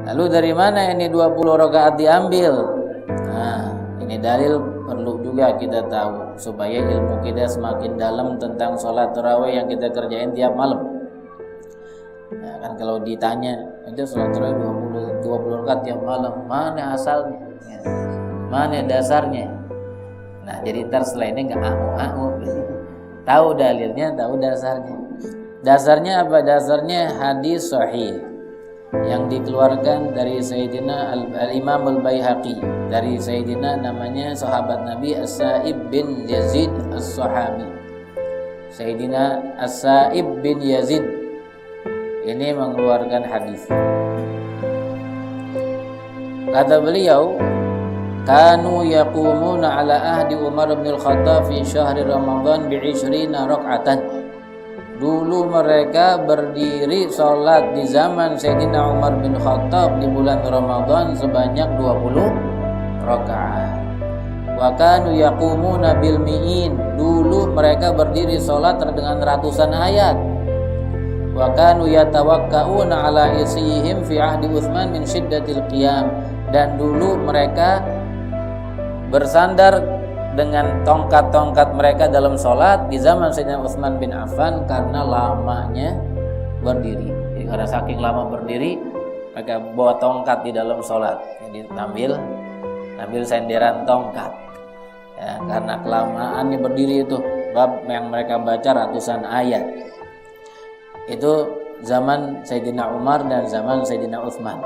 Lalu dari mana ini 20 rakaat diambil? Nah, ini dalil perlu juga kita tahu supaya ilmu kita semakin dalam tentang sholat tarawih yang kita kerjain tiap malam. Nah, kan kalau ditanya, itu sholat tarawih 20 rakaat tiap malam, mana asalnya? Ya. Mana dasarnya? Nah, jadi ntar setelah ini nggak tahu dalilnya, tahu dasarnya. Dasarnya apa? Dasarnya hadis sahih yang dikeluarkan dari Sayyidina Al-Imam Al-Baihaqi, dari Sayyidina namanya sahabat Nabi As-Sa'ib bin Yazid As-Sahabi. Sayyidina As-Sa'ib bin Yazid ini mengeluarkan hadis. Kata beliau, kanu yaqumuna ala ahdi Umar bin Al-Khattab fi syahri Ramadan bi 20 rak'atan. Dulu mereka berdiri sholat di zaman Sayyidina Umar bin Khattab di bulan Ramadan sebanyak 20 rakaat. Wa kanu yaqumuna bil mi'in. Dulu mereka berdiri sholat dengan ratusan ayat. Wa kanu yatawakka'una ala isihim fi ahdi Utsman min syiddatil qiyam. Dan dulu mereka bersandar dengan tongkat-tongkat mereka dalam sholat di zaman Sayyidina Utsman bin Affan karena lamanya berdiri. Jadi karena saking lama berdiri, mereka bawa tongkat di dalam sholat. Jadi ambil senderan tongkat. Ya, karena kelamaannya berdiri itu, bab yang mereka baca ratusan ayat. Itu zaman Sayyidina Umar dan zaman Sayyidina Utsman.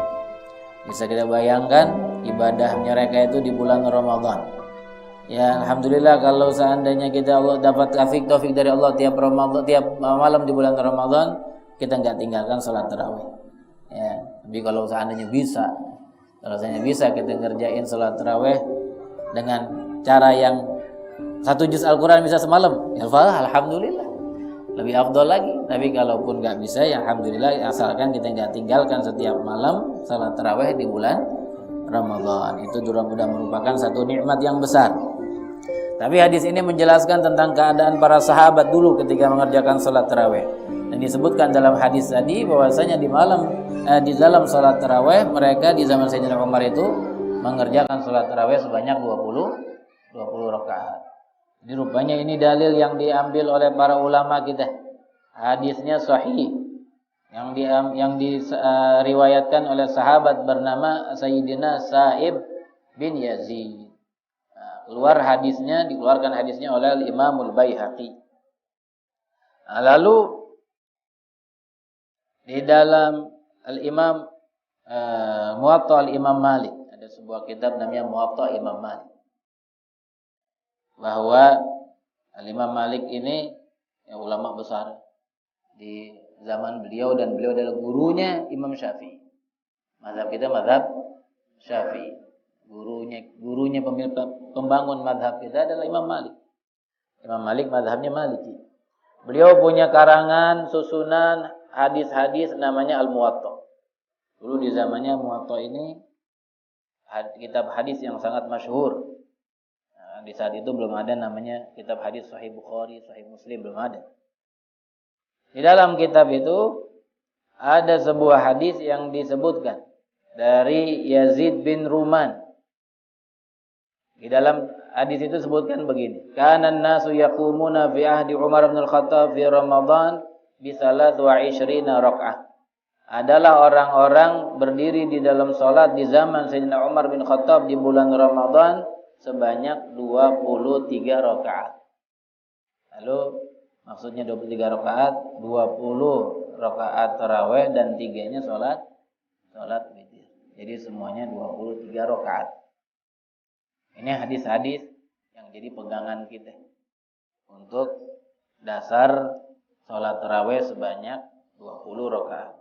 Bisa kita bayangkan ibadah mereka itu di bulan Ramadan. Ya, alhamdulillah kalau seandainya kita Allah dapat taufik dari Allah tiap malam di bulan Ramadan, kita nggak tinggalkan sholat tarawih. Ya, tapi kalau seandainya bisa kita ngerjain sholat tarawih dengan cara yang 1 juz Al-Quran bisa semalam, ya alhamdulillah, lebih afdol lagi. Tapi kalaupun nggak bisa, ya alhamdulillah, asalkan kita nggak tinggalkan setiap malam sholat tarawih di bulan Ramadan. Itu mudah merupakan satu nikmat yang besar. Tapi hadis ini menjelaskan tentang keadaan para sahabat dulu ketika mengerjakan sholat tarawih. Dan disebutkan dalam hadis tadi bahwasanya di dalam sholat tarawih mereka di zaman Sayyidina Umar itu mengerjakan sholat tarawih sebanyak 20 rakaat. Jadi rupanya ini dalil yang diambil oleh para ulama kita. Hadisnya sahih yang diriwayatkan oleh sahabat bernama Sayyidina Sa'ib bin Yazid. Dikeluarkan hadisnya oleh Imam Al-Baihaqi. Nah, lalu di dalam Al-Imam Muwatta Al-Imam Malik, ada sebuah kitab namanya Muwatta Imam Malik. Bahwa Al-Imam Malik ini ulama besar di zaman beliau, dan beliau adalah gurunya Imam Syafi'i. Mazhab kita mazhab Syafi'i. Gurunya pembangun mazhab kita adalah Imam Malik. Imam Malik mazhabnya Maliki. Beliau punya karangan susunan hadis-hadis namanya Al-Muwatta. Dulu di zamannya Muwatta ini kitab hadis yang sangat masyhur. Nah, di saat itu belum ada namanya kitab hadis Sahih Bukhari, Sahih Muslim, belum ada. Di dalam kitab itu ada sebuah hadis yang disebutkan dari Yazid bin Ruman. Di dalam hadis itu sebutkan begini, kanan nasu yaqumuna fi ahdi Umar bin Al-Khattab fi Ramadan bi 23 rakaat. Adalah orang-orang berdiri di dalam salat di zaman Sayyidina Umar bin Khattab di bulan Ramadan sebanyak 23 rakaat. Lalu maksudnya 23 rakaat, 20 rakaat tarawih dan 3-nya salat witir. Jadi semuanya 23 rakaat. Ini hadis-hadis yang jadi pegangan kita untuk dasar sholat tarawih sebanyak 20 rakaat.